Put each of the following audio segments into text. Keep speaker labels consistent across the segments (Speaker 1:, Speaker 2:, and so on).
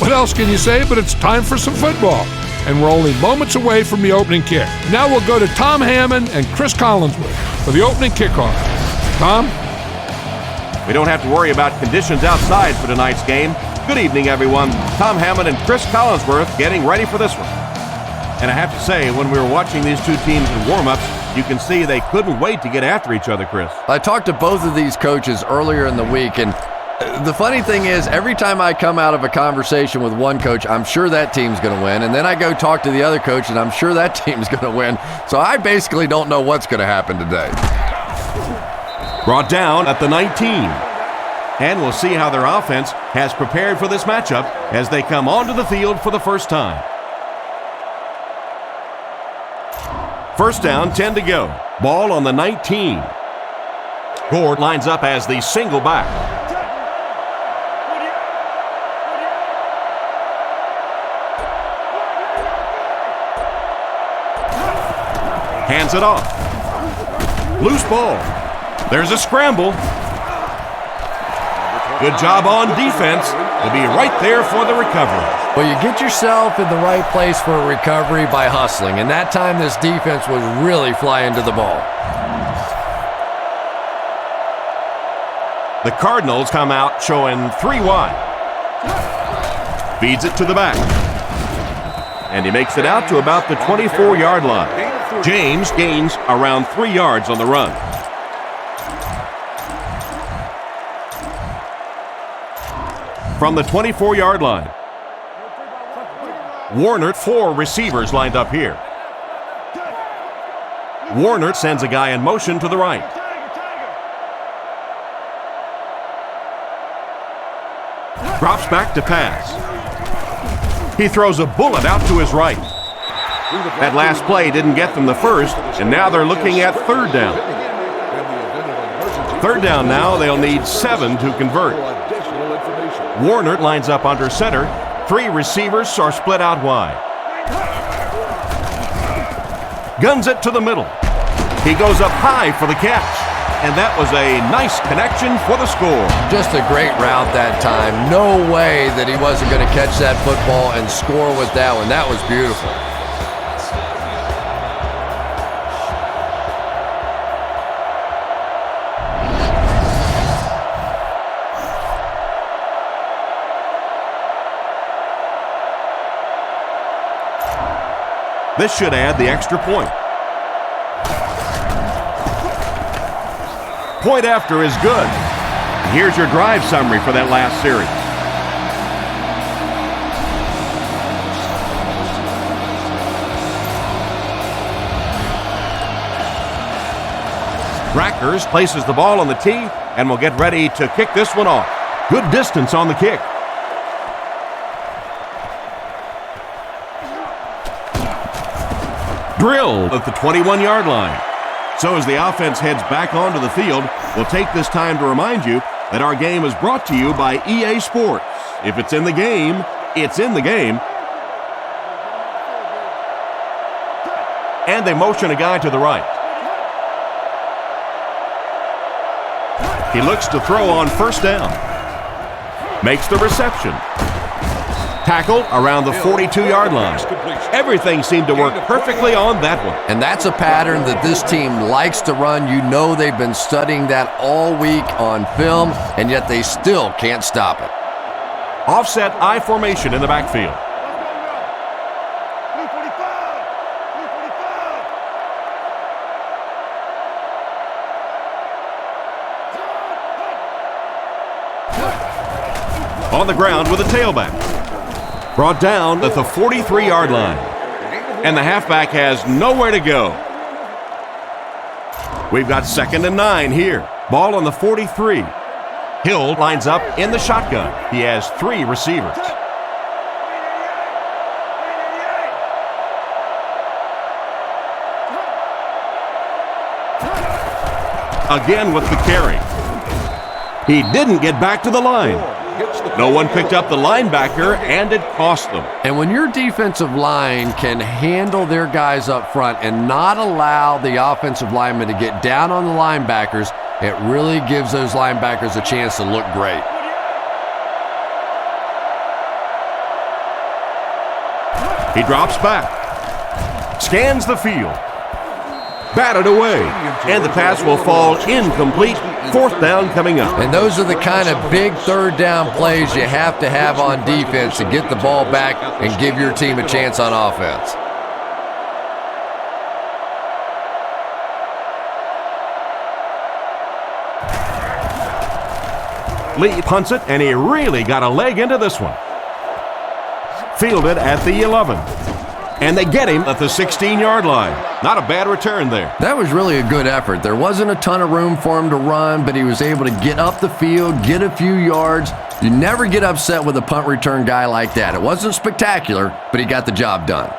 Speaker 1: What else can you say? But it's time for some football. And we're only moments away from the opening kick. Now we'll go to Tom Hammond and Chris Collinsworth for the opening kickoff. Tom?
Speaker 2: We don't have to worry about conditions outside for tonight's game. Good evening, everyone. Tom Hammond and Chris Collinsworth getting ready for this one. And I have to say, when we were watching these two teams in warm-ups, you can see they couldn't wait to get after each other, Chris.
Speaker 3: I talked to both of these coaches earlier in the week, and the funny thing is, every time I come out of a conversation with one coach, I'm sure that team's going to win, and then I go talk to the other coach, and I'm sure that team's going to win. So I basically don't know what's going to happen today.
Speaker 2: Brought down at the 19. And we'll see how their offense has prepared for this matchup as they come onto the field for the first time. First down, 10 to go. Ball on the 19. Gord lines up as the single back. Hands it off. Loose ball. There's a scramble. Good job on defense to be right there for the recovery.
Speaker 3: Well, you get yourself in the right place for a recovery by hustling, and that time this defense was really flying to the ball.
Speaker 2: The Cardinals come out showing 3 wide. Feeds it to the back. And he makes it out to about the 24-yard line. James gains around 3 yards on the run. From the 24-yard line, Warner, 4 receivers lined up here. Warner sends a guy in motion to the right. Drops back to pass. He throws a bullet out to his right. That last play didn't get them the first, and now they're looking at third down. Third down now, they'll need 7 to convert. Warner lines up under center. 3 receivers are split out wide. Guns it to the middle. He goes up high for the catch. And that was a nice connection for the score.
Speaker 3: Just a great route that time. No way that he wasn't going to catch that football and score with that one. That was beautiful.
Speaker 2: This should add the extra point. Point after is good. Here's your drive summary for that last series. Rackers places the ball on the tee and will get ready to kick this one off. Good distance on the kick. Drilled at the 21-yard line. So as the offense heads back onto the field, we'll take this time to remind you that our game is brought to you by EA Sports. If it's in the game, it's in the game. And they motion a guy to the right. He looks to throw on first down. Makes the reception. Tackle around the 42-yard line. Everything seemed to work perfectly on that one.
Speaker 3: And that's a pattern that this team likes to run. You know they've been studying that all week on film, and yet they still can't stop it.
Speaker 2: Offset I formation in the backfield. On the ground with a tailback. Brought down at the 43-yard line. And the halfback has nowhere to go. We've got 2nd and 9 here. Ball on the 43. Hill lines up in the shotgun. He has 3 receivers. Again with the carry. He didn't get back to the line. No one picked up the linebacker, and it cost them.
Speaker 3: And when your defensive line can handle their guys up front and not allow the offensive linemen to get down on the linebackers, it really gives those linebackers a chance to look great.
Speaker 2: He drops back, scans the field, batted away, and the pass will fall incomplete. Fourth down coming up.
Speaker 3: And those are the kind of big third down plays you have to have on defense to get the ball back and give your team a chance on offense.
Speaker 2: Lee punts it, and he really got a leg into this one. Fielded at the 11. And they get him at the 16-yard line. Not a bad return there.
Speaker 3: That was really a good effort. There wasn't a ton of room for him to run, but he was able to get up the field, get a few yards. You never get upset with a punt return guy like that. It wasn't spectacular, but he got the job done.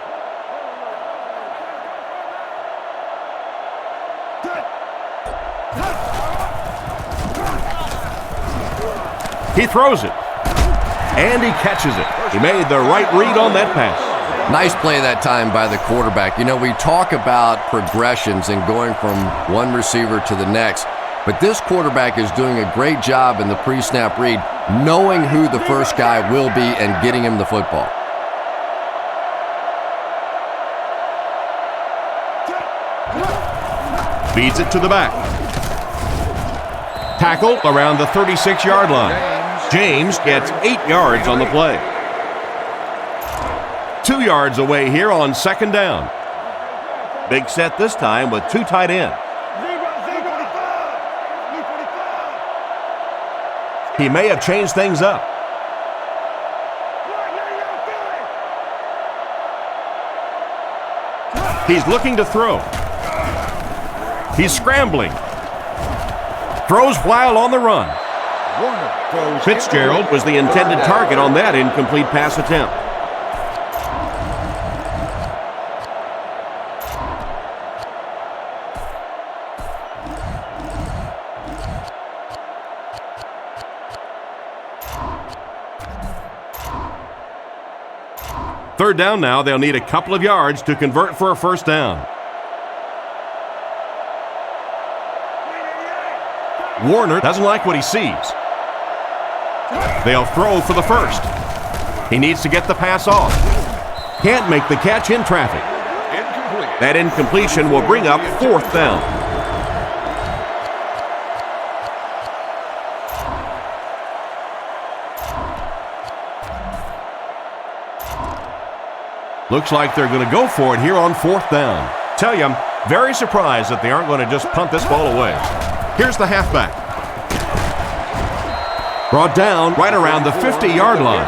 Speaker 2: He throws it, and he catches it. He made the right read on that pass.
Speaker 3: Nice play that time by the quarterback. You know, we talk about progressions and going from one receiver to the next, but this quarterback is doing a great job in the pre-snap read, knowing who the first guy will be and getting him the football.
Speaker 2: Feeds it to the back. Tackle around the 36-yard line. James gets 8 yards on the play. 2 yards away here on second down. Big set this time with 2 tight ends. He may have changed things up. He's looking to throw. He's scrambling. Throws while on the run. Fitzgerald was the intended target on that incomplete pass attempt. Third down now. They'll need a couple of yards to convert for a first down. Warner doesn't like what he sees. They'll throw for the first. He needs to get the pass off. Can't make the catch in traffic. That incompletion will bring up fourth down. Looks like they're going to go for it here on fourth down. Tell you, I'm very surprised that they aren't going to just punt this ball away. Here's the halfback. Brought down right around the 50-yard line.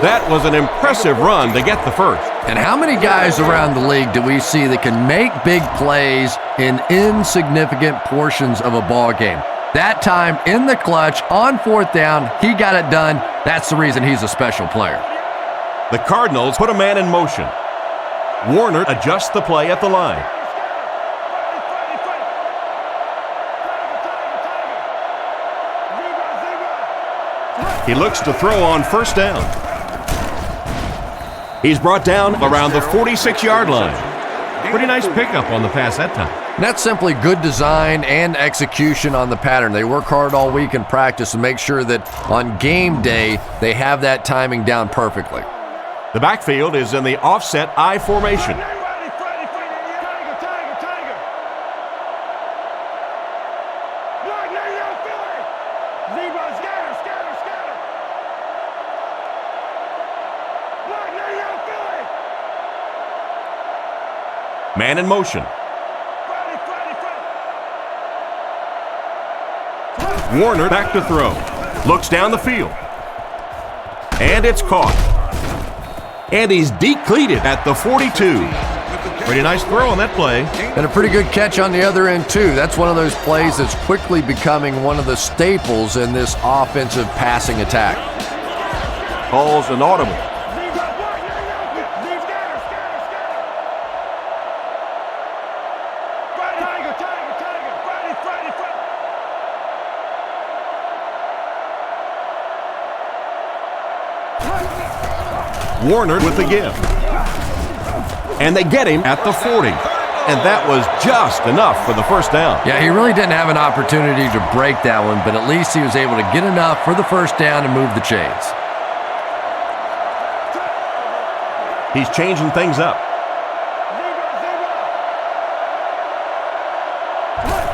Speaker 2: That was an impressive run to get the first.
Speaker 3: And how many guys around the league do we see that can make big plays in insignificant portions of a ball game? That time in the clutch on fourth down, he got it done. That's the reason he's a special player.
Speaker 2: The Cardinals put a man in motion. Warner adjusts the play at the line. He looks to throw on first down. He's brought down around the 46-yard line. Pretty nice pickup on the pass that time.
Speaker 3: And that's simply good design and execution on the pattern. They work hard all week in practice to make sure that on game day they have that timing down perfectly.
Speaker 2: The backfield is in the offset I formation. Man in motion. Warner back to throw. Looks down the field. And it's caught. And he's decleated at the 42. Pretty nice throw on that play.
Speaker 3: And a pretty good catch on the other end, too. That's one of those plays that's quickly becoming one of the staples in this offensive passing attack.
Speaker 2: Calls an audible. Warner with the give. And they get him at the 40. And that was just enough for the first down.
Speaker 3: Yeah, he really didn't have an opportunity to break that one, but at least he was able to get enough for the first down and move the chains.
Speaker 2: He's changing things up.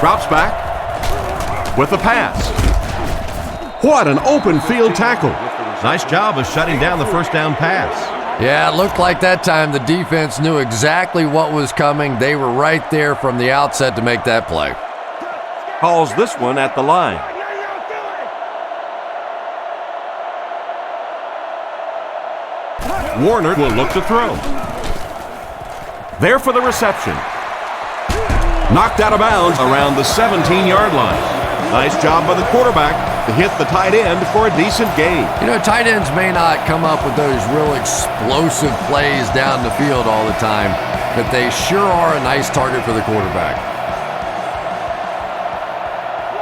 Speaker 2: Drops back with the pass. What an open field tackle. Nice job of shutting down the first down pass.
Speaker 3: Yeah, it looked like that time the defense knew exactly what was coming. They were right there from the outset to make that play.
Speaker 2: Calls this one at the line. Warner will look to throw. There for the reception. Knocked out of bounds around the 17-yard line. Nice job by the quarterback to hit the tight end for a decent gain.
Speaker 3: You know, tight ends may not come up with those real explosive plays down the field all the time, but they sure are a nice target for the quarterback.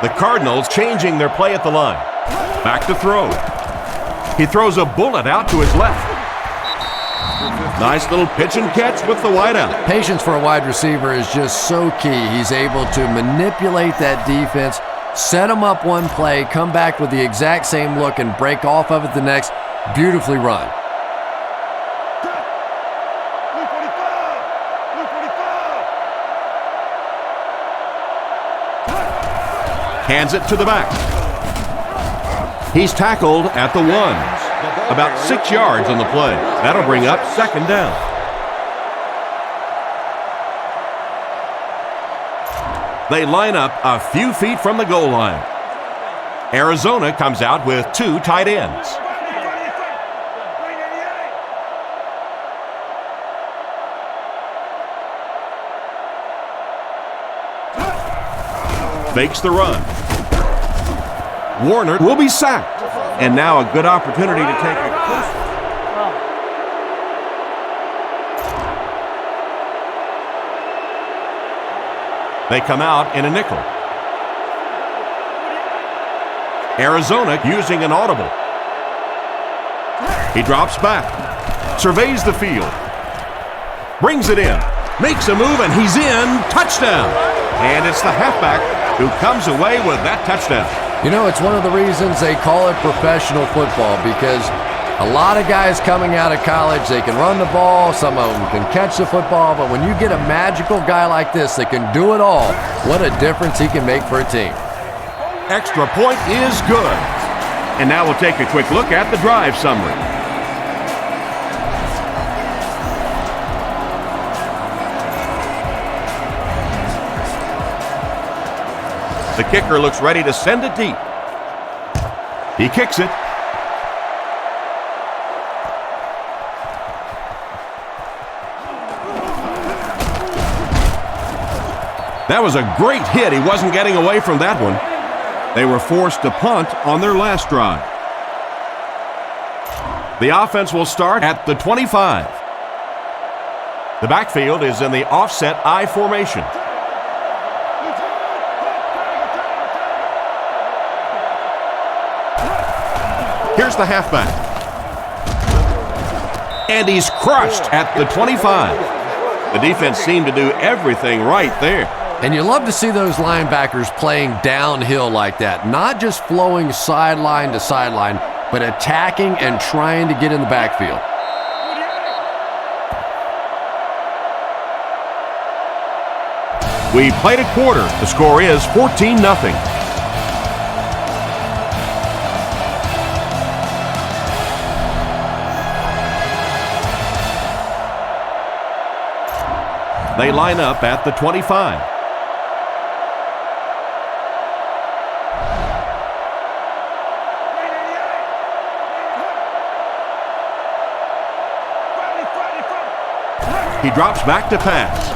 Speaker 2: The Cardinals changing their play at the line. Back to throw. He throws a bullet out to his left. Nice little pitch and catch with the wideout.
Speaker 3: Patience for a wide receiver is just so key. He's able to manipulate that defense, set them up one play, come back with the exact same look, and break off of it the next. Beautifully run.
Speaker 2: Hands it to the back. He's tackled at the 1. About 6 yards on the play. That'll bring up second down. They line up a few feet from the goal line. Arizona comes out with 2 tight ends. Fakes the run. Warner will be sacked. And now a good opportunity to take a close. They come out in a nickel. Arizona using an audible. He drops back, surveys the field, brings it in, makes a move, and he's in. Touchdown! And it's the halfback who comes away with that touchdown.
Speaker 3: You know, it's one of the reasons they call it professional football, because a lot of guys coming out of college, they can run the ball, some of them can catch the football, but when you get a magical guy like this that can do it all, what a difference he can make for a team.
Speaker 2: Extra point is good. And now we'll take a quick look at the drive summary. The kicker looks ready to send it deep. He kicks it. That was a great hit. He wasn't getting away from that one. They were forced to punt on their last drive. The offense will start at the 25. The backfield is in the offset I formation. Here's the halfback. And he's crushed at the 25. The defense seemed to do everything right there.
Speaker 3: And you love to see those linebackers playing downhill like that, not just flowing sideline to sideline, but attacking and trying to get in the backfield.
Speaker 2: We played a quarter. The score is 14-0. They line up at the 25. He drops back to pass.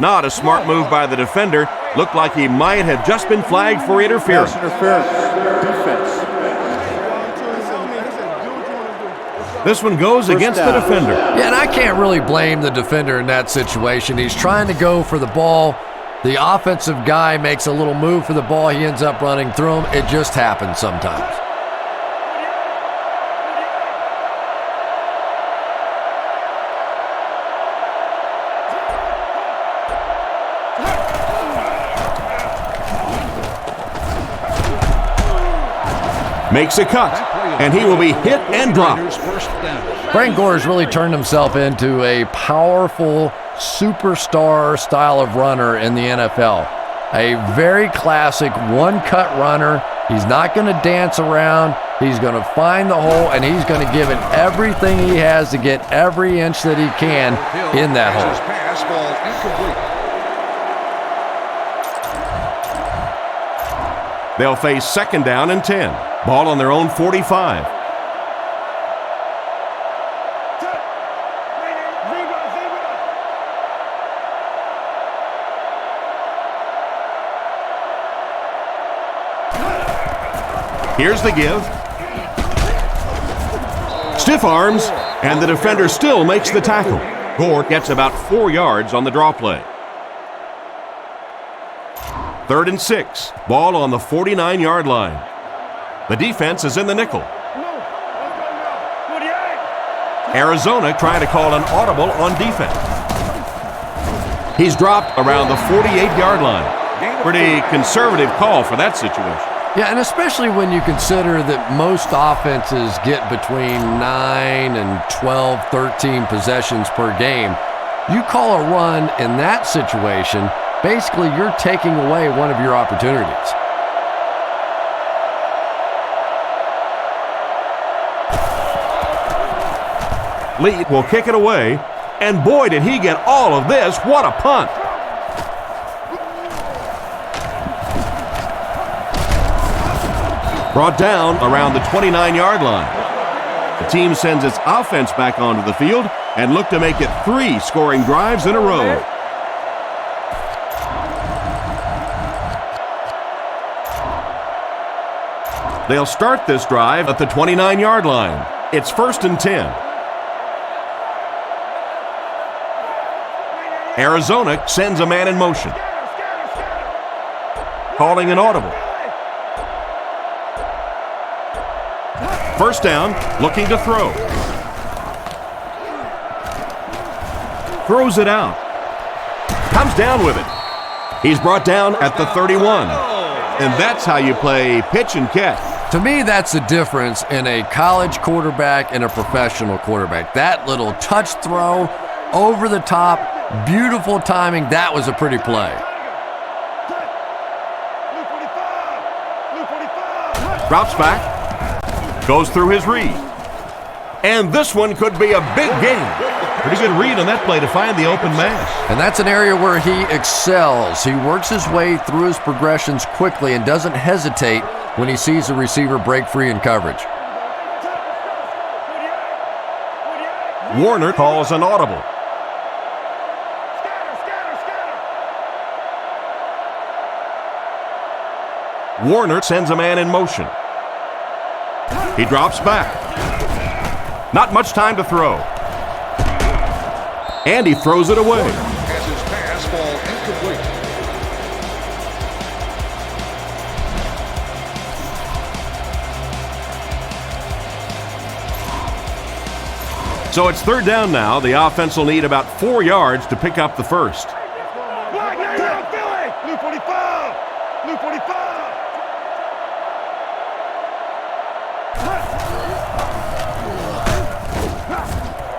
Speaker 2: Not a smart move by the defender. Looked like he might have just been flagged for interference. This one goes against the defender.
Speaker 3: Yeah, and I can't really blame the defender in that situation. He's trying to go for the ball. The offensive guy makes a little move for the ball. He ends up running through him. It just happens sometimes.
Speaker 2: Makes a cut. and he will be hit and dropped.
Speaker 3: Frank Gore has really turned himself into a powerful superstar style of runner in the NFL. A very classic one-cut runner. He's not going to dance around. He's going to find the hole, and he's going to give it everything he has to get every inch that he can in that hole.
Speaker 2: They'll face 2nd down and 10. Ball on their own 45. Here's the give. Stiff arms, and the defender still makes the tackle. Gore gets about 4 yards on the draw play. 3rd and 6. Ball on the 49-yard line. The defense is in the nickel. Arizona trying to call an audible on defense. He's dropped around the 48-yard line. Pretty conservative call for that situation.
Speaker 3: Yeah, and especially when you consider that most offenses get between 9 and 12, 13 possessions per game. You call a run in that situation, basically you're taking away one of your opportunities.
Speaker 2: Lee will kick it away, and boy, did he get all of this. What a punt. Brought down around the 29-yard line. The team sends its offense back onto the field and look to make it 3 scoring drives in a row. They'll start this drive at the 29-yard line. It's 1st and 10. Arizona sends a man in motion. Calling an audible. 1st down, looking to throw. Throws it out. Comes down with it. He's brought down at the 31. And that's how you play pitch and catch.
Speaker 3: To me, that's the difference in a college quarterback and a professional quarterback. That little touch throw, over the top, beautiful timing, that was a pretty play.
Speaker 2: Drops back. Goes through his read. And this one could be a big game. Pretty good read on that play to find the open man.
Speaker 3: And that's an area where he excels. He works his way through his progressions quickly and doesn't hesitate when he sees the receiver break free in coverage.
Speaker 2: Warner calls an audible. Warner sends a man in motion. He drops back. Not much time to throw. And he throws it away.
Speaker 4: As his pass ball incomplete.
Speaker 2: So it's 3rd down now. The offense will need about 4 yards to pick up the first.
Speaker 4: Blue 45! Blue 45!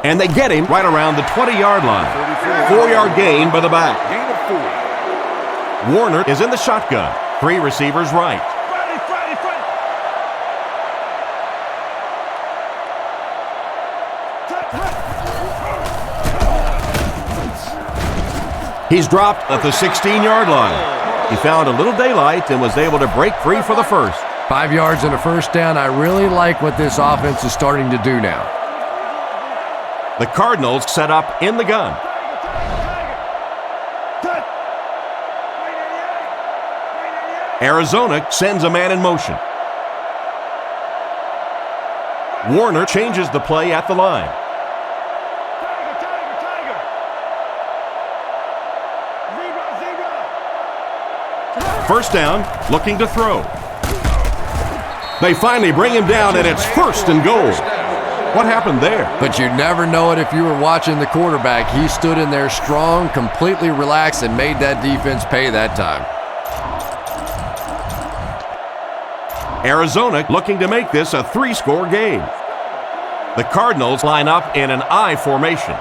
Speaker 2: And they get him right around the 20-yard line. 4-yard gain by the back.
Speaker 4: Gain of 4.
Speaker 2: Warner is in the shotgun. 3 receivers right. He's dropped at the 16-yard line. He found a little daylight and was able to break free for the first.
Speaker 3: 5 yards and a 1st down. I really like what this offense is starting to do now.
Speaker 2: The Cardinals set up in the gun. Arizona sends a man in motion. Warner changes the play at the line. First down, looking to throw. They finally bring him down, and it's 1st and goal. What happened there?
Speaker 3: But you never know it if you were watching the quarterback. He stood in there strong, completely relaxed, and made that defense pay that time.
Speaker 2: Arizona looking to make this a 3-score game. The Cardinals line up in an I formation.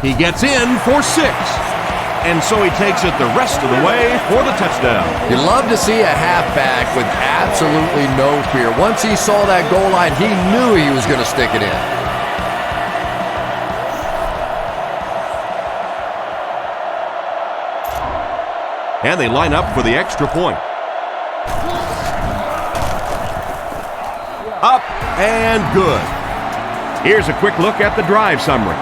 Speaker 2: He gets in for 6. And so he takes it the rest of the way for the touchdown.
Speaker 3: You love to see a halfback with absolutely no fear. Once he saw that goal line, he knew he was going to stick it in.
Speaker 2: And they line up for the extra point. Up and good. Here's a quick look at the drive summary.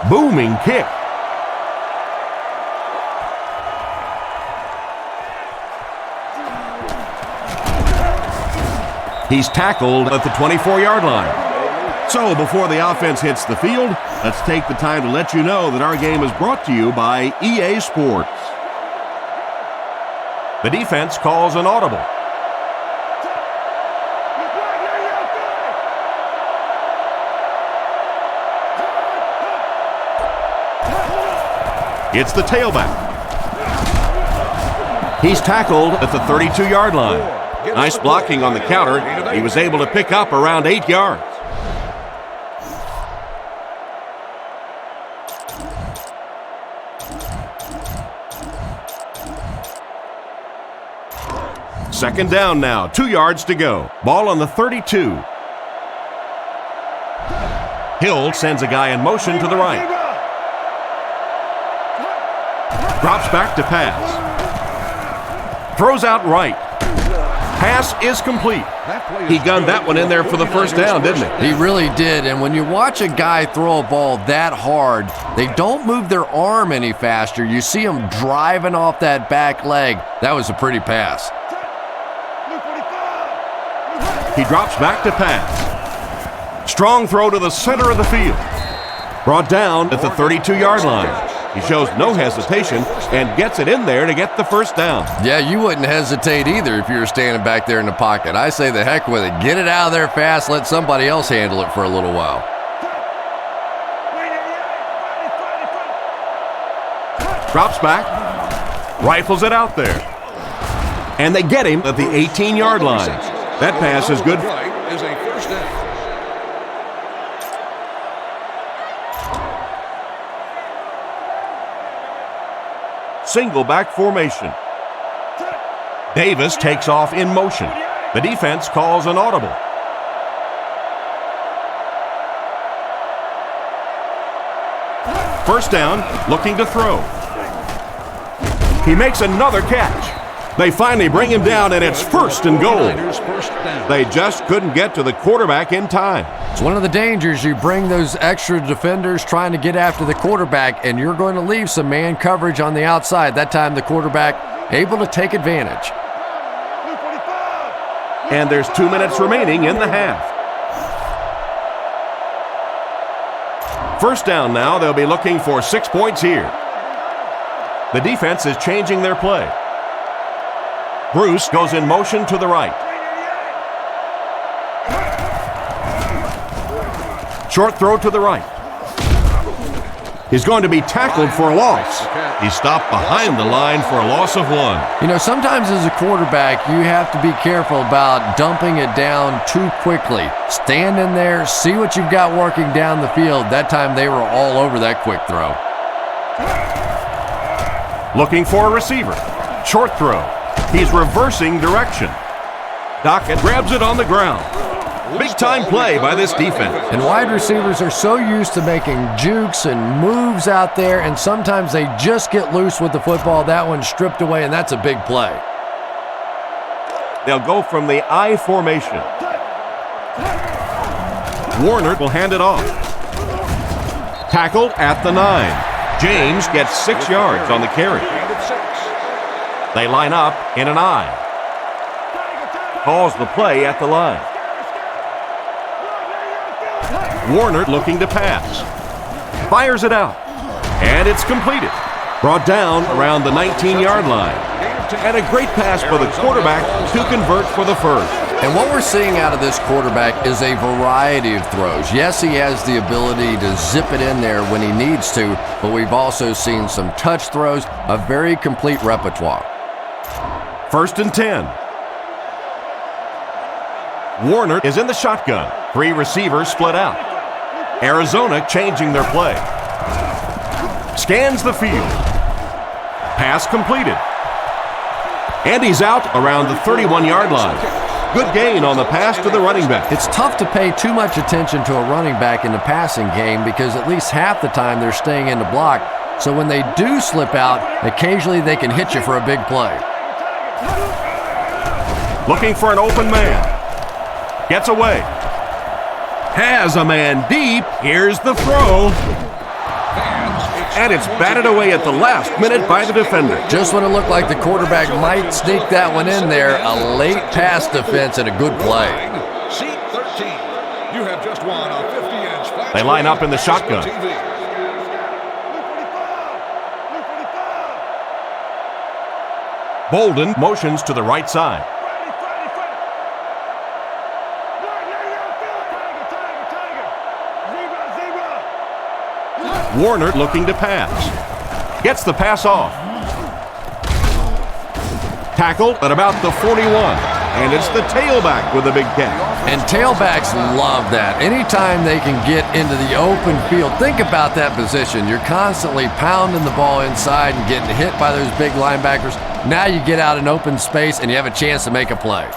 Speaker 2: Booming kick. He's tackled at the 24-yard line. So before the offense hits the field, let's take the time to let you know that our game is brought to you by EA Sports. The defense calls an audible. It's the tailback. He's tackled at the 32-yard line. Nice blocking on the counter. He was able to pick up around 8 yards. Second down now, 2 yards to go. Ball on the 32. Hill sends a guy in motion to the right. Drops back to pass. Throws out right. Pass is complete. He gunned that one in there for the first down, didn't he?
Speaker 3: He really did. And when you watch a guy throw a ball that hard, they don't move their arm any faster. You see him driving off that back leg. That was a pretty pass.
Speaker 2: He drops back to pass. Strong throw to the center of the field. Brought down at the 32-yard line. He shows no hesitation and gets it in there to get the first down.
Speaker 3: Yeah, you wouldn't hesitate either if you were standing back there in the pocket. I say the heck with it. Get it out of there fast. Let somebody else handle it for a little while.
Speaker 2: Drops back. Rifles it out there. And they get him at the 18-yard line. That pass is good.
Speaker 4: Is a first down.
Speaker 2: Single back formation. Davis takes off in motion. The defense calls an audible. First down, looking to throw. He makes another catch. They finally bring him down, and it's 1st and goal. They just couldn't get to the quarterback in time.
Speaker 3: It's one of the dangers. You bring those extra defenders trying to get after the quarterback, and you're going to leave some man coverage on the outside. That time the quarterback able to take advantage.
Speaker 2: And there's 2 minutes remaining in the half. First down now. They'll be looking for 6 points here. The defense is changing their play. Bruce goes in motion to the right. Short throw to the right. He's going to be tackled for a loss. He stopped behind the line for a loss of 1.
Speaker 3: You know, sometimes as a quarterback, you have to be careful about dumping it down too quickly. Stand in there, see what you've got working down the field. That time they were all over that quick throw.
Speaker 2: Looking for a receiver. Short throw. He's reversing direction. Dockett grabs it on the ground. Big-time play by this defense.
Speaker 3: And wide receivers are so used to making jukes and moves out there, and sometimes they just get loose with the football. That one's stripped away, and that's a big play.
Speaker 2: They'll go from the I formation. Warner will hand it off. Tackled at the 9. James gets 6 yards on the carry. They line up in an I. Calls the play at the line. Warner looking to pass. Fires it out. And it's completed. Brought down around the 19-yard line. And a great pass for the quarterback to convert for the first.
Speaker 3: And what we're seeing out of this quarterback is a variety of throws. Yes, he has the ability to zip it in there when he needs to, but we've also seen some touch throws, a very complete repertoire.
Speaker 2: 1st and 10. Warner is in the shotgun. 3 receivers split out. Arizona changing their play. Scans the field. Pass completed. And he's out around the 31-yard line. Good gain on the pass to the running back.
Speaker 3: It's tough to pay too much attention to a running back in the passing game because at least half the time they're staying in the block. So when they do slip out, occasionally they can hit you for a big play.
Speaker 2: Looking for an open man. Gets away. Has a man deep. Here's the throw. And it's batted away at the last minute by the defender.
Speaker 3: Just when it looked like the quarterback might sneak that one in there, a late pass defense and a good play.
Speaker 4: Seat 13. You have just won a 50-inch flat.
Speaker 2: They line up in the shotgun. Bolden motions to the right side. Warner looking to pass. Gets the pass off. Tackle at about the 41. And it's the tailback with a big catch.
Speaker 3: And tailbacks love that. Anytime they can get into the open field, think about that position. You're constantly pounding the ball inside and getting hit by those big linebackers. Now you get out in open space and you have a chance to make a play.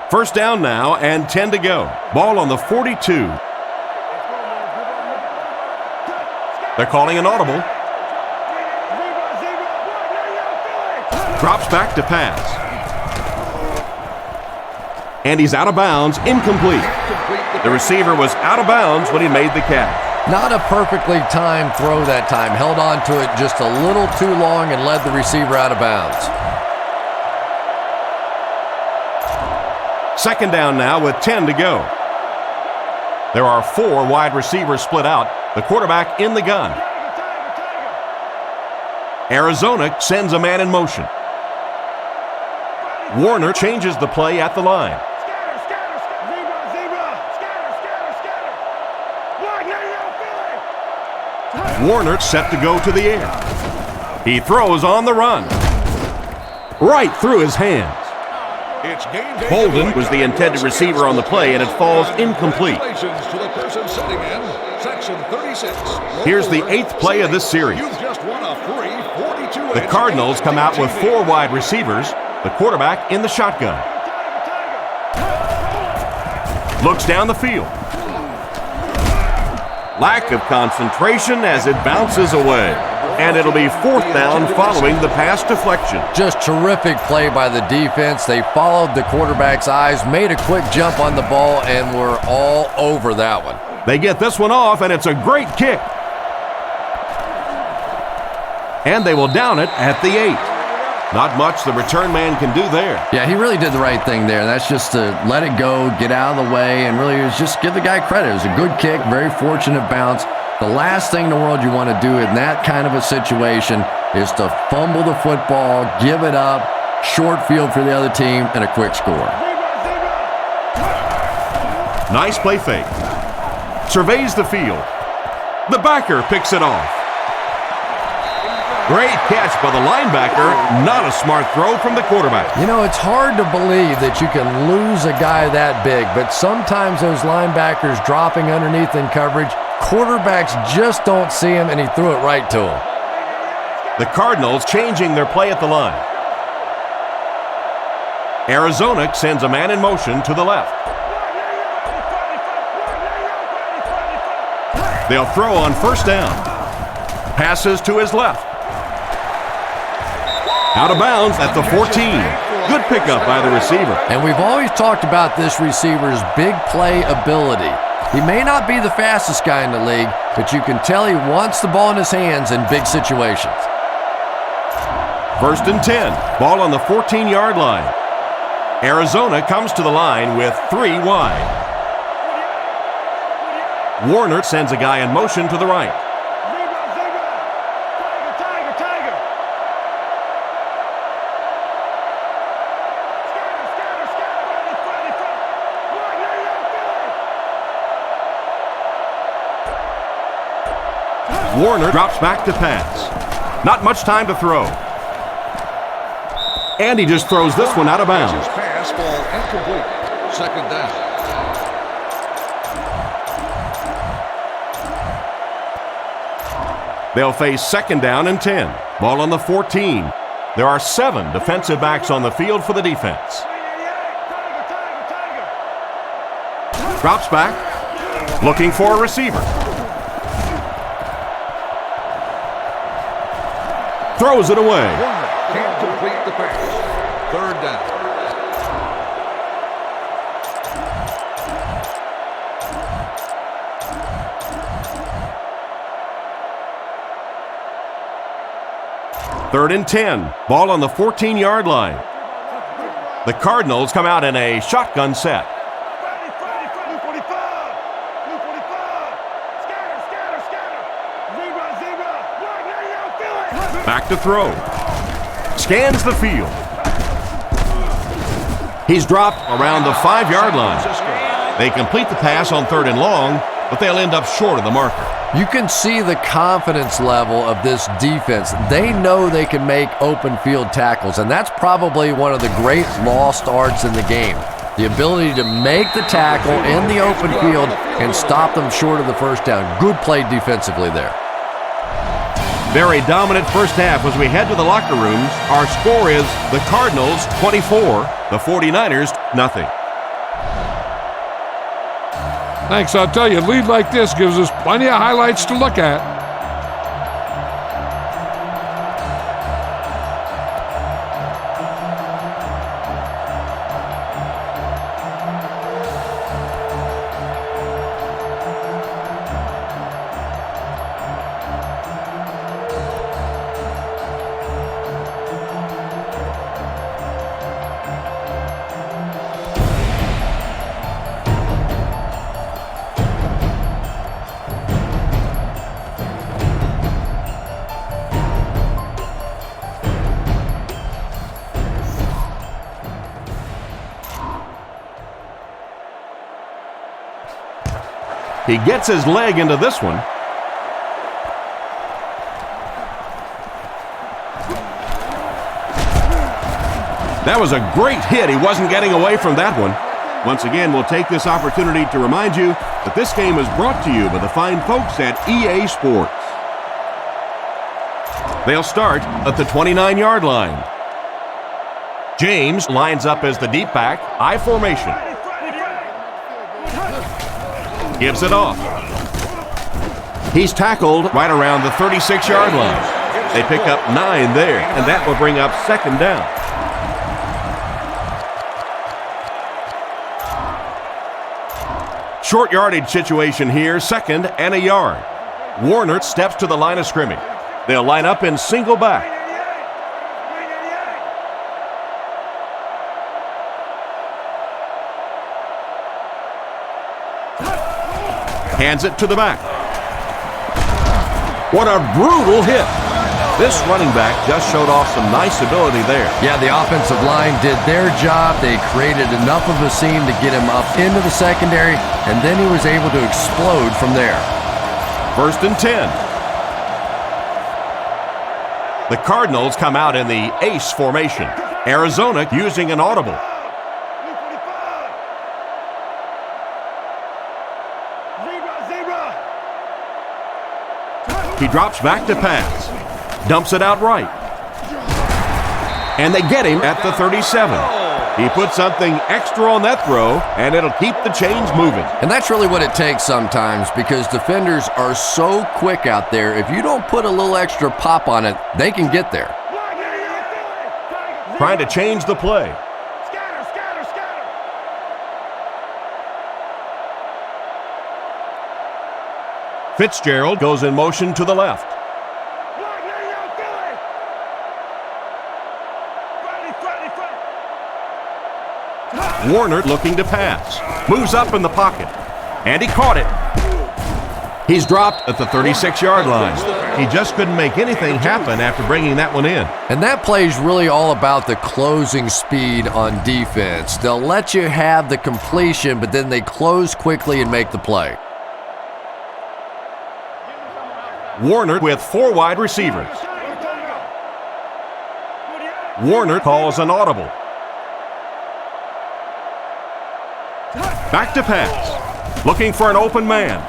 Speaker 2: First down now and 10 to go. Ball on the 42. They're calling an audible. Drops back to pass. And he's out of bounds, incomplete. The receiver was out of bounds when he made the catch.
Speaker 3: Not a perfectly timed throw that time. Held on to it just a little too long and led the receiver out of bounds.
Speaker 2: Second down now with 10 to go. There are 4 wide receivers split out. The quarterback in the gun. Arizona sends a man in motion. Warner changes the play at the line. Warner set to go to the air. He throws on the run. Right through his hands. Bolden was the intended receiver on the play, and it falls incomplete. Here's the 8th play of this series. The Cardinals come out with 4 wide receivers, the quarterback in the shotgun. Looks down the field. Lack of concentration as it bounces away. And it'll be 4th down following the pass deflection.
Speaker 3: Just terrific play by the defense. They followed the quarterback's eyes, made a quick jump on the ball, and were all over that one.
Speaker 2: They get this one off, and it's a great kick. And they will down it at the 8. Not much the return man can do there.
Speaker 3: Yeah, he really did the right thing there. That's just to let it go, get out of the way, and really just give the guy credit. It was a good kick, very fortunate bounce. The last thing in the world you want to do in that kind of a situation is to fumble the football, give it up, short field for the other team, and a quick score.
Speaker 2: Nice play fake. Surveys the field. The backer picks it off. Great catch by the linebacker. Not a smart throw from the quarterback.
Speaker 3: You know, it's hard to believe that you can lose a guy that big, but sometimes those linebackers dropping underneath in coverage, quarterbacks just don't see him, and he threw it right to him.
Speaker 2: The Cardinals changing their play at the line. Arizona sends a man in motion to the left. They'll throw on first down. Passes to his left. Out of bounds at the 14. Good pickup by the receiver.
Speaker 3: And we've always talked about this receiver's big play ability. He may not be the fastest guy in the league, but you can tell he wants the ball in his hands in big situations.
Speaker 2: 1st and 10. Ball on the 14-yard line. Arizona comes to the line with 3 wide. Warner sends a guy in motion to the right. Warner drops back to pass. Not much time to throw. And he just throws this one out of bounds.
Speaker 4: Pass ball incomplete. Second down.
Speaker 2: They'll face second down and 10. Ball on the 14. There are 7 defensive backs on the field for the defense. Drops back. Looking for a receiver. Throws it away.
Speaker 4: Can't complete the pass. Third down.
Speaker 2: Third and 10. Ball on the 14-yard line. The Cardinals come out in a shotgun set. Back to throw. Scans the field. He's dropped around the 5-yard line. They complete the pass on 3rd and long, but they'll end up short of the marker.
Speaker 3: You can see the confidence level of this defense. They know they can make open field tackles, and that's probably one of the great lost arts in the game. The ability to make the tackle in the open field and stop them short of the first down. Good play defensively there.
Speaker 2: Very dominant first half as we head to the locker rooms. Our score is the Cardinals 24, the 49ers nothing.
Speaker 1: Thanks. I'll tell you, a lead like this gives us plenty of highlights to look at.
Speaker 2: He gets his leg into this one. That was a great hit. He wasn't getting away from that one. Once again, we'll take this opportunity to remind you that this game is brought to you by the fine folks at EA Sports. They'll start at the 29-yard line. James lines up as the deep back, I formation. Gives it off. He's tackled right around the 36-yard line. They pick up 9 there, and that will bring up second down. Short yardage situation here, 2nd and a yard. Warner steps to the line of scrimmage. They'll line up in single back. Hands it to the back. What a brutal hit. This running back just showed off some nice ability there.
Speaker 3: Yeah, the offensive line did their job. They created enough of a seam to get him up into the secondary, and then he was able to explode from there.
Speaker 2: 1st and 10. The Cardinals come out in the ace formation. Arizona using an audible. He drops back to pass. Dumps it out right. And they get him at the 37. He put something extra on that throw, and it'll keep the chains moving.
Speaker 3: And that's really what it takes sometimes, because defenders are so quick out there. If you don't put a little extra pop on it, they can get there.
Speaker 2: Trying to change the play. Fitzgerald goes in motion to the left. Warner looking to pass. Moves up in the pocket. And he caught it. He's dropped at the 36-yard line. He just couldn't make anything happen after bringing that one in.
Speaker 3: And that play is really all about the closing speed on defense. They'll let you have the completion, but then they close quickly and make the play.
Speaker 2: Warner with 4 wide receivers. Warner calls an audible. Back to pass. Looking for an open man.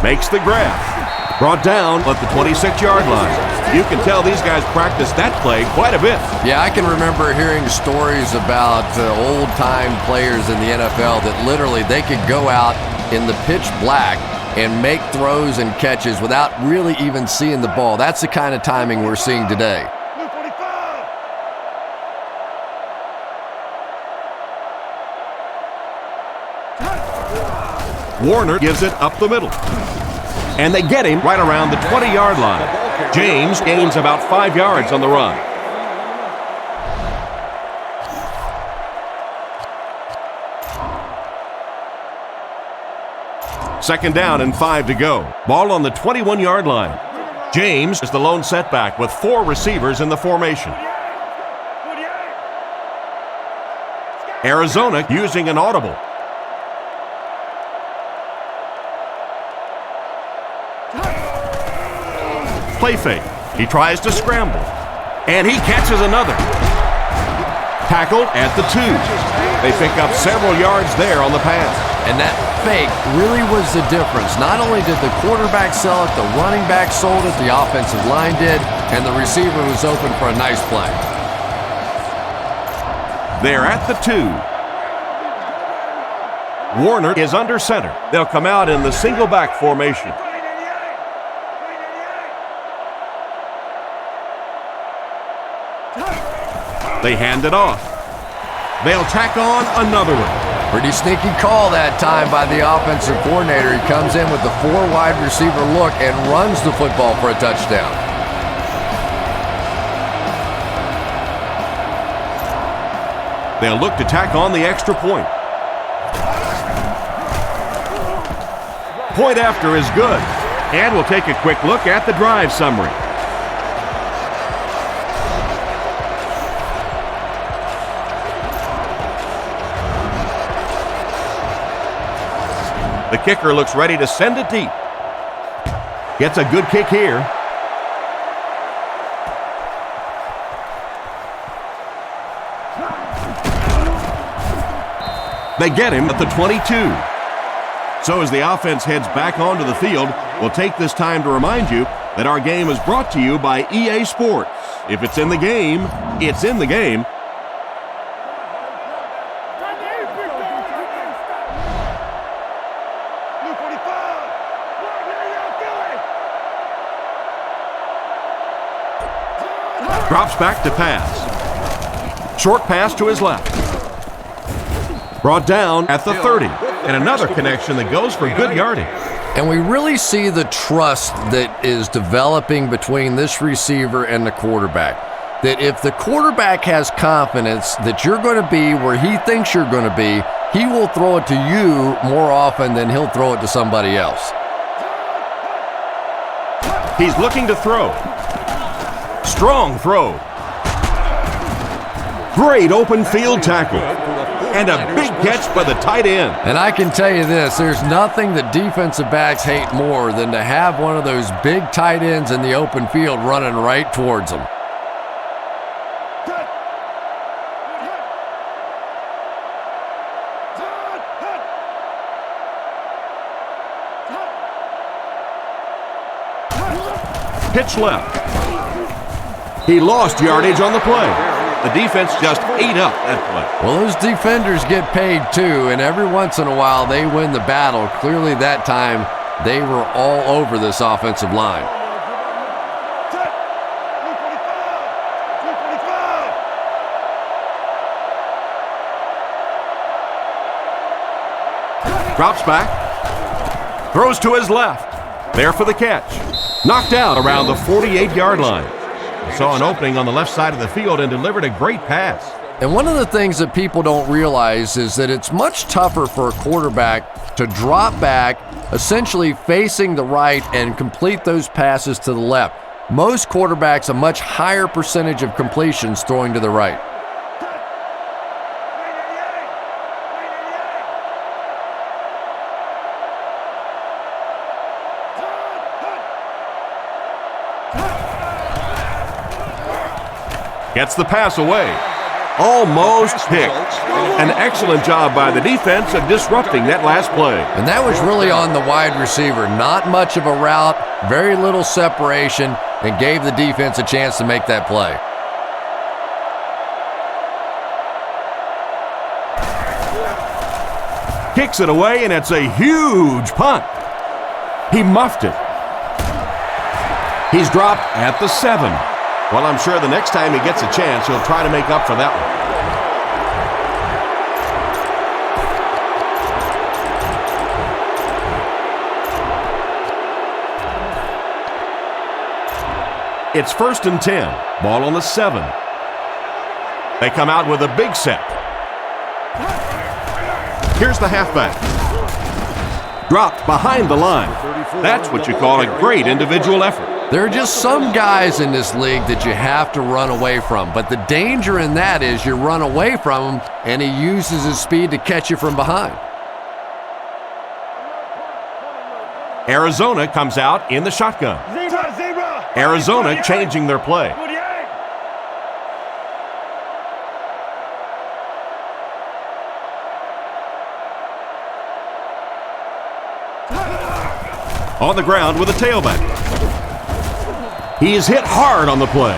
Speaker 2: Makes the grab. Brought down at the 26-yard line. You can tell these guys practice that play quite a bit.
Speaker 3: Yeah, I can remember hearing stories about old-time players in the NFL that literally they could go out in the pitch black and make throws and catches without really even seeing the ball. That's the kind of timing we're seeing today.
Speaker 2: Warner gives it up the middle. And they get him right around the 20-yard line. James gains about 5 yards on the run. Second down and 5 to go. Ball on the 21-yard line. James is the lone setback with 4 receivers in the formation. Arizona using an audible. Play fake. He tries to scramble. And he catches another. Tackled at the 2. They pick up several yards there on the pass.
Speaker 3: And that fake really was the difference. Not only did the quarterback sell it, the running back sold it, the offensive line did, and the receiver was open for a nice play.
Speaker 2: They're at the 2. Warner is under center. They'll come out in the single back formation. They hand it off. They'll tack on another one.
Speaker 3: Pretty sneaky call that time by the offensive coordinator. He comes in with the 4 wide receiver look and runs the football for a touchdown.
Speaker 2: They'll look to tack on the extra point. Point after is good. And we'll take a quick look at the drive summary. The kicker looks ready to send it deep. Gets a good kick here. They get him at the 22. So as the offense heads back onto the field, we'll take this time to remind you that our game is brought to you by EA Sports. If it's in the game, it's in the game. Drops back to pass. Short pass to his left. Brought down at the 30. And another connection that goes for good yardage.
Speaker 3: And we really see the trust that is developing between this receiver and the quarterback. That if the quarterback has confidence that you're going to be where he thinks you're going to be, he will throw it to you more often than he'll throw it to somebody else.
Speaker 2: He's looking to throw. Strong throw. Great open field tackle. And a big catch by the tight end.
Speaker 3: And I can tell you this, there's nothing that defensive backs hate more than to have one of those big tight ends in the open field running right towards them.
Speaker 2: Pitch left. He lost yardage on the play. The defense just ate up that play.
Speaker 3: Well, those defenders get paid too, and every once in a while they win the battle. Clearly that time they were all over this offensive line.
Speaker 2: Drops back. Throws to his left. There for the catch. Knocked out around the 48-yard line. Saw an opening on the left side of the field and delivered a great pass.
Speaker 3: And one of the things that people don't realize is that it's much tougher for a quarterback to drop back, essentially facing the right, and complete those passes to the left. Most quarterbacks, a much higher percentage of completions throwing to the right.
Speaker 2: Gets the pass away. Almost picked. An excellent job by the defense of disrupting that last play.
Speaker 3: And that was really on the wide receiver. Not much of a route, very little separation, and gave the defense a chance to make that play.
Speaker 2: Kicks it away, and it's a huge punt. He muffed it. He's dropped at the 7. Well, I'm sure the next time he gets a chance, he'll try to make up for that one. It's 1st and 10. Ball on the 7. They come out with a big set. Here's the halfback. Dropped behind the line. That's what you call a great individual effort.
Speaker 3: There are just some guys in this league that you have to run away from. But the danger in that is you run away from him, and he uses his speed to catch you from behind.
Speaker 2: Arizona comes out in the shotgun. Arizona changing their play. On the ground with a tailback. He is hit hard on the play.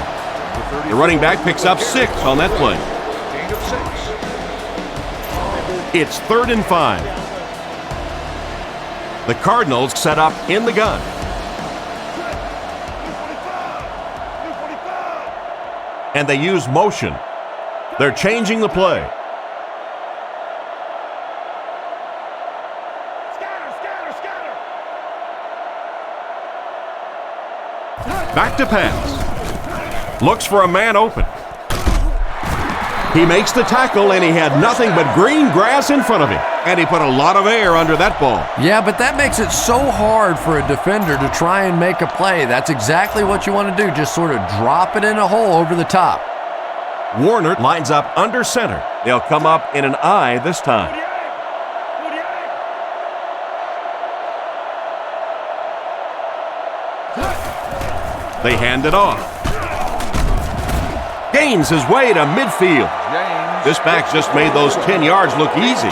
Speaker 2: The running back picks up 6 on that play. It's 3rd and 5. The Cardinals set up in the gun. And they use motion. They're changing the play. Back to pass. Looks for a man open. He makes the tackle, and he had nothing but green grass in front of him. And he put a lot of air under that ball.
Speaker 3: Yeah, but that makes it so hard for a defender to try and make a play. That's exactly what you want to do. Just sort of drop it in a hole over the top.
Speaker 2: Warner lines up under center. They'll come up in an I this time. They hand it off. Gains his way to midfield. This back just made those 10 yards look easy.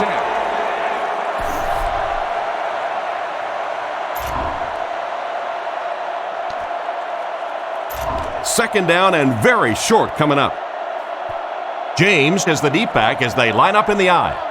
Speaker 2: Second down and very short coming up. James is the deep back as they line up in the I.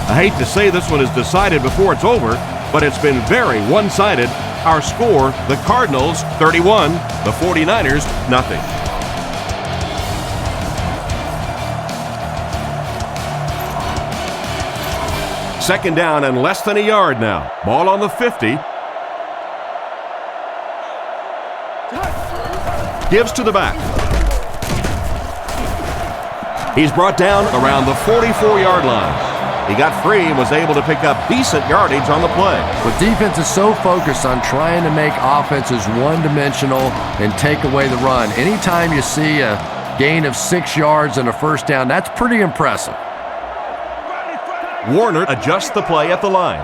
Speaker 2: I hate to say this one is decided before it's over, but it's been very one-sided. Our score, the Cardinals 31, the 49ers nothing. Second down and less than a yard now. Ball on the 50. Gives to the back. He's brought down around the 44-yard line. He got free and was able to pick up decent yardage on the play.
Speaker 3: But defense is so focused on trying to make offenses one-dimensional and take away the run. Anytime you see a gain of 6 yards and a first down, that's pretty impressive.
Speaker 2: Warner adjusts the play at the line.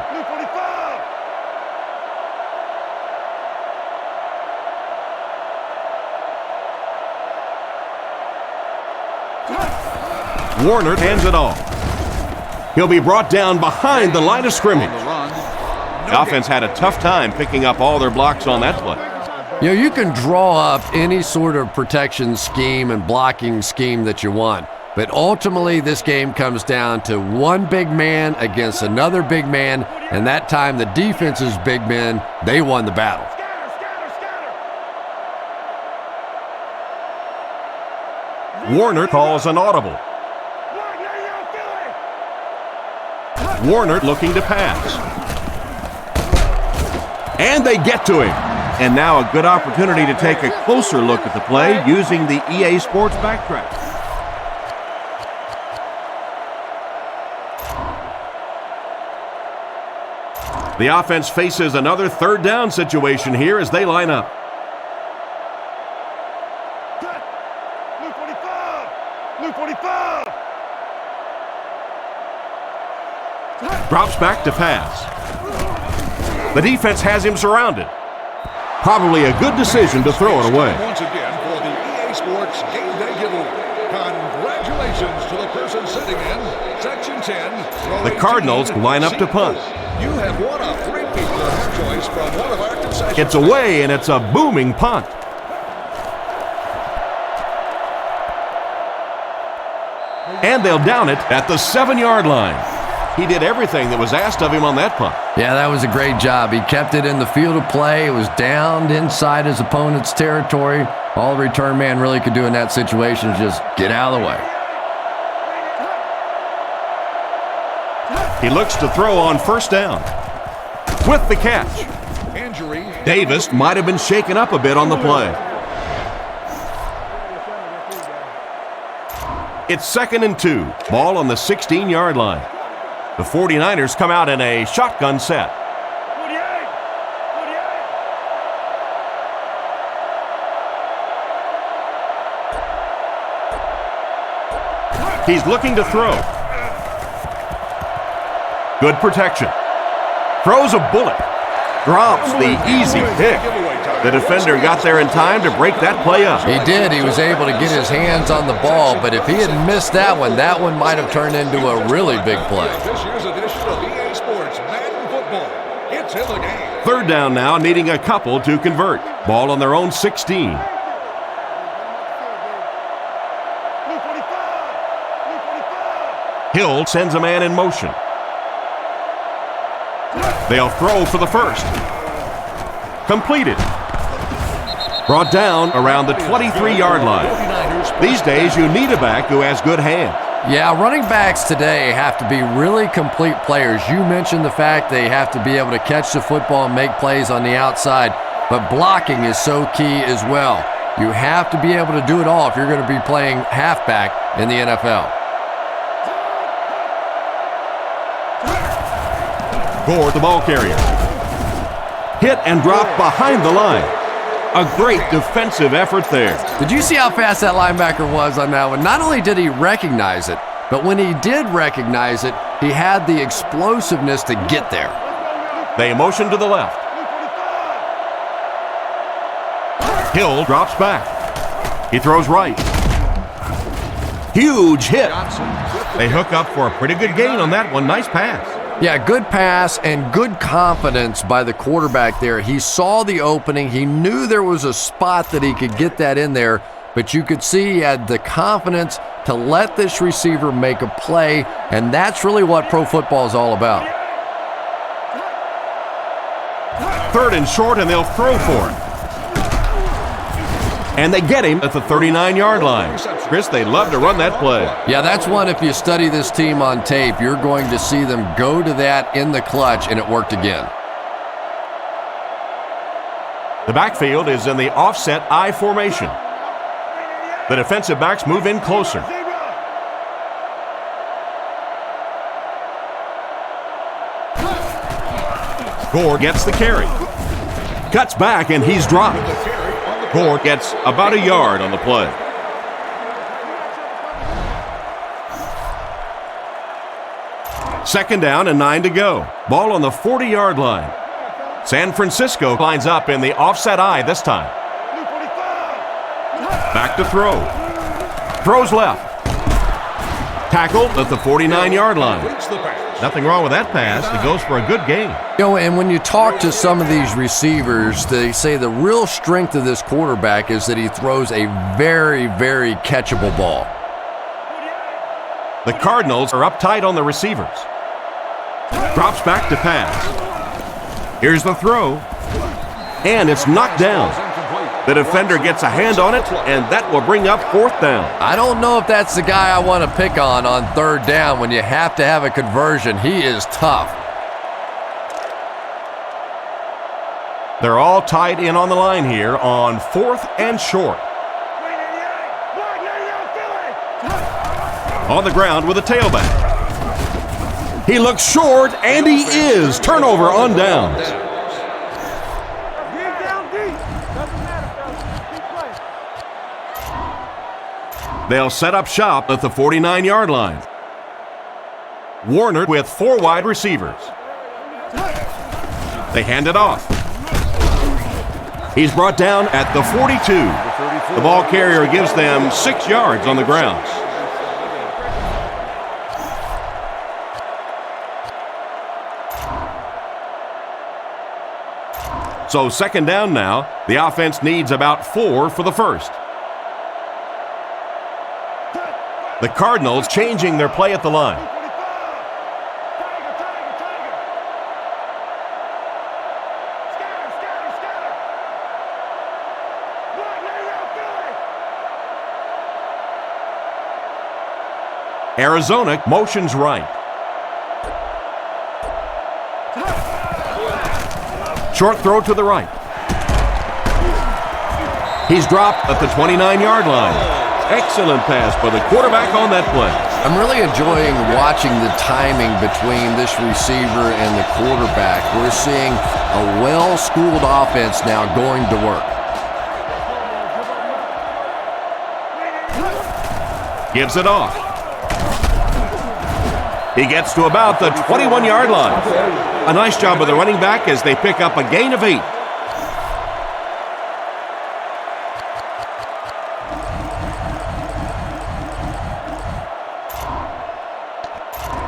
Speaker 2: Warner hands it off. He'll be brought down behind the line of scrimmage. The offense had a tough time picking up all their blocks on that play.
Speaker 3: You know, you can draw up any sort of protection scheme and blocking scheme that you want, but ultimately this game comes down to one big man against another big man, and that time the defense's big men, they won the battle.
Speaker 2: Warner calls an audible. Warner looking to pass. And they get to him. And now a good opportunity to take a closer look at the play using the EA Sports Backtrack. The offense faces another third down situation here as they line up.
Speaker 4: Blue 45! Blue 45!
Speaker 2: Drops back to pass. The defense has him surrounded. Probably a good decision to throw it away.
Speaker 4: Once again for the EA Sports Game Day giveaway. Congratulations to the person sitting in Section 10.
Speaker 2: The Cardinals line up to punt.
Speaker 4: You have won a three-peat of choice from one of our concessions.
Speaker 2: It's away, and it's a booming punt. And they'll down it at the 7-yard line. He did everything that was asked of him on that punt.
Speaker 3: Yeah, that was a great job. He kept it in the field of play. It was downed inside his opponent's territory. All the return man really could do in that situation is just get out of the way.
Speaker 2: He looks to throw on first down. With the catch.
Speaker 4: Injury.
Speaker 2: Davis might have been shaken up a bit on the play. It's 2nd and 2. Ball on the 16-yard line. The 49ers come out in a shotgun set. He's looking to throw. Good protection. Throws a bullet. Drops the easy pick. The defender got there in time to break that play up.
Speaker 3: He did. He was able to get his hands on the ball, but if he had missed that one might have turned into a really big play.
Speaker 4: This year's edition of EA Sports Madden Football. It's in the game.
Speaker 2: Third down now, needing a couple to convert. Ball on their own 16. Hill sends a man in motion. They'll throw for the first. Completed. Brought down around the 23-yard line. These days, you need a back who has good hands.
Speaker 3: Yeah, running backs today have to be really complete players. You mentioned the fact they have to be able to catch the football and make plays on the outside, but blocking is so key as well. You have to be able to do it all if you're going to be playing halfback in the NFL.
Speaker 2: Gore, the ball carrier. Hit and drop behind the line. A great defensive effort there.
Speaker 3: Did you see how fast that linebacker was on that one? Not only did he recognize it, but when he did recognize it, he had the explosiveness to get there.
Speaker 2: They motion to the left. Hill drops back. He throws right. Huge hit. They hook up for a pretty good gain on that one. Nice pass.
Speaker 3: Yeah, good pass and good confidence by the quarterback there. He saw the opening. He knew there was a spot that he could get that in there, but you could see he had the confidence to let this receiver make a play, and that's really what pro football is all about.
Speaker 2: Third and short, and they'll throw for it. And they get him at the 39-yard line. Chris, they love to run that play.
Speaker 3: Yeah, that's one, if you study this team on tape, you're going to see them go to that in the clutch, and it worked again.
Speaker 2: The backfield is in the offset I formation. The defensive backs move in closer. Gore gets the carry. Cuts back, and he's dropped. Gore gets about a yard on the play. Second down and 9 to go. Ball on the 40-yard line. San Francisco lines up in the offset I this time. Back to throw. Throws left. Tackled at the 49-yard line. Nothing wrong with that pass. It goes for a good gain.
Speaker 3: You know, and when you talk to some of these receivers, they say the real strength of this quarterback is that he throws a very, very catchable ball.
Speaker 2: The Cardinals are up tight on the receivers. Drops back to pass. Here's the throw. And it's knocked down. The defender gets a hand on it, and that will bring up 4th down.
Speaker 3: I don't know if that's the guy I want to pick on 3rd down when you have to have a conversion. He is tough.
Speaker 2: They're all tied in on the line here on 4th and short. On the ground with a tailback. He looks short, and he is. Turnover on downs. They'll set up shop at the 49-yard line. Warner with 4 wide receivers. They hand it off. He's brought down at the 42. The ball carrier gives them 6 yards on the ground. So 2nd down now. The offense needs about 4 for the first. The Cardinals changing their play at the line. Arizona motions right. Short throw to the right. He's dropped at the 29-yard line. Excellent pass by the quarterback on that play.
Speaker 3: I'm really enjoying watching the timing between this receiver and the quarterback. We're seeing a well-schooled offense now going to work.
Speaker 2: Gives it off. He gets to about the 21-yard line. A nice job of the running back as they pick up a gain of 8.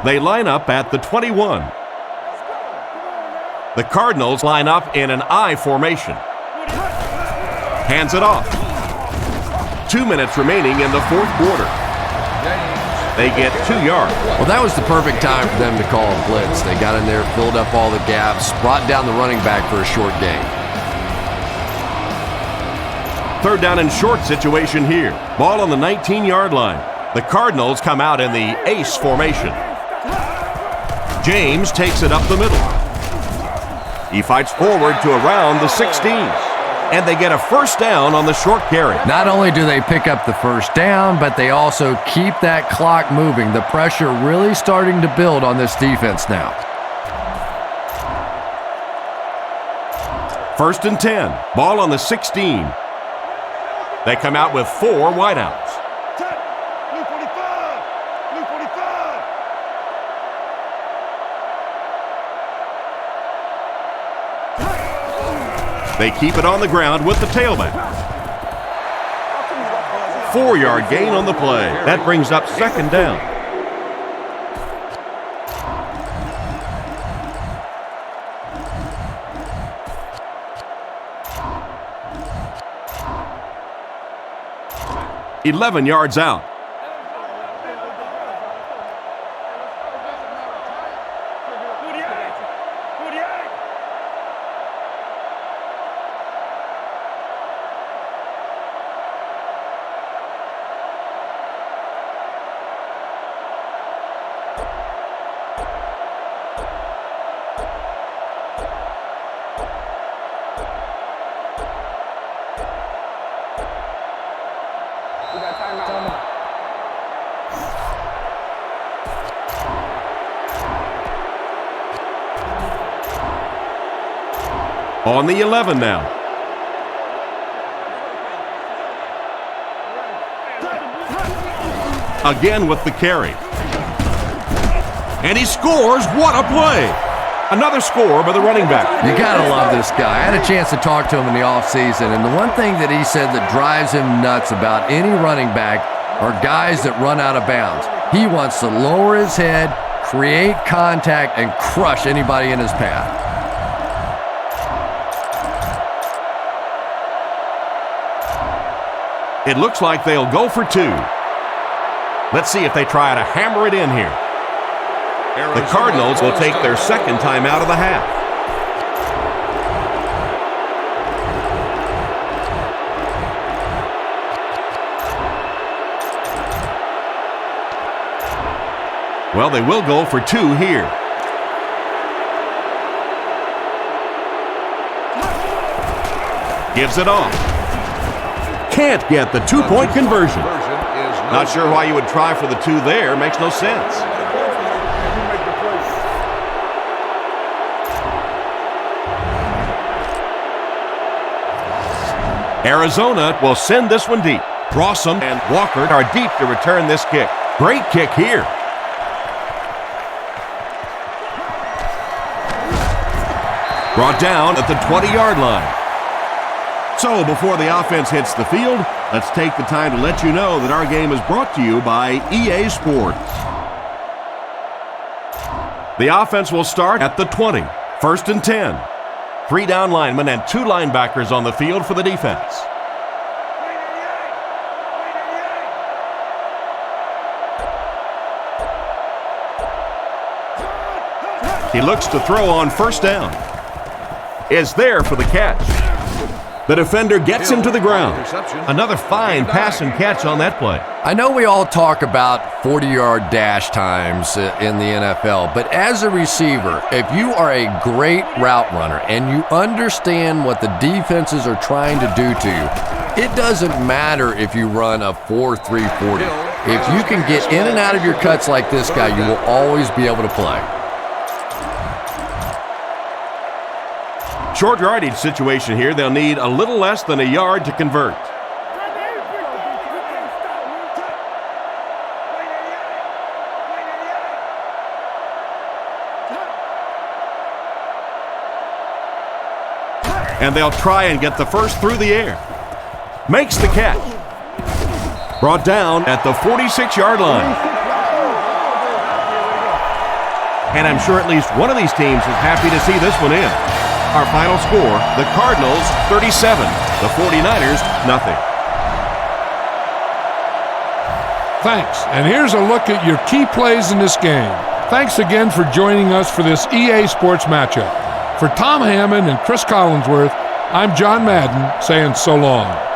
Speaker 2: They line up at the 21. The Cardinals line up in an I formation. Hands it off. 2 minutes remaining in the 4th quarter. They get 2 yards.
Speaker 3: Well, that was the perfect time for them to call a blitz. They got in there, filled up all the gaps, brought down the running back for a short gain.
Speaker 2: 3rd down and short situation here. Ball on the 19-yard line. The Cardinals come out in the ace formation. James takes it up the middle. He fights forward to around the 16. And they get a 1st down on the short carry.
Speaker 3: Not only do they pick up the 1st down, but they also keep that clock moving. The pressure really starting to build on this defense now.
Speaker 2: 1st and 10. Ball on the 16. They come out with 4 wideouts. They keep it on the ground with the tailback. 4-yard gain on the play. That brings up 2nd down. $11 yards out. On the 11 now. Again with the carry. And he scores. What a play. Another score by the running back.
Speaker 3: You got to love this guy. I had a chance to talk to him in the offseason, and the one thing that he said that drives him nuts about any running back are guys that run out of bounds. He wants to lower his head, create contact, and crush anybody in his path.
Speaker 2: It looks like they'll go for 2. Let's see if they try to hammer it in here. The Cardinals will take their 2nd time out of the half. Well, they will go for 2 here. Gives it off. Can't get the 2-point conversion. Not sure why you would try for the 2 there. Makes no sense. Arizona will send this one deep. Rossum and Walker are deep to return this kick. Great kick here. Brought down at the 20-yard line. So before the offense hits the field, let's take the time to let you know that our game is brought to you by EA Sports. The offense will start at the 20, 1st and 10. 3 down linemen and 2 linebackers on the field for the defense. He looks to throw on 1st down. Is there for the catch. The defender gets him to the ground. Another fine pass and catch on that play.
Speaker 3: I know we all talk about 40-yard dash times in the NFL, but as a receiver, if you are a great route runner and you understand what the defenses are trying to do to you, it doesn't matter if you run a 4.3 40. If you can get in and out of your cuts like this guy, you will always be able to play.
Speaker 2: Short yardage situation here. They'll need a little less than a yard to convert. And they'll try and get the first through the air. Makes the catch. Brought down at the 46-yard line. And I'm sure at least one of these teams is happy to see this one in. Our final score, the Cardinals 37, the 49ers nothing.
Speaker 1: Thanks. And here's a look at your key plays in this game. Thanks again for joining us for this EA Sports matchup. For Tom Hammond and Chris Collinsworth, I'm John Madden saying so long.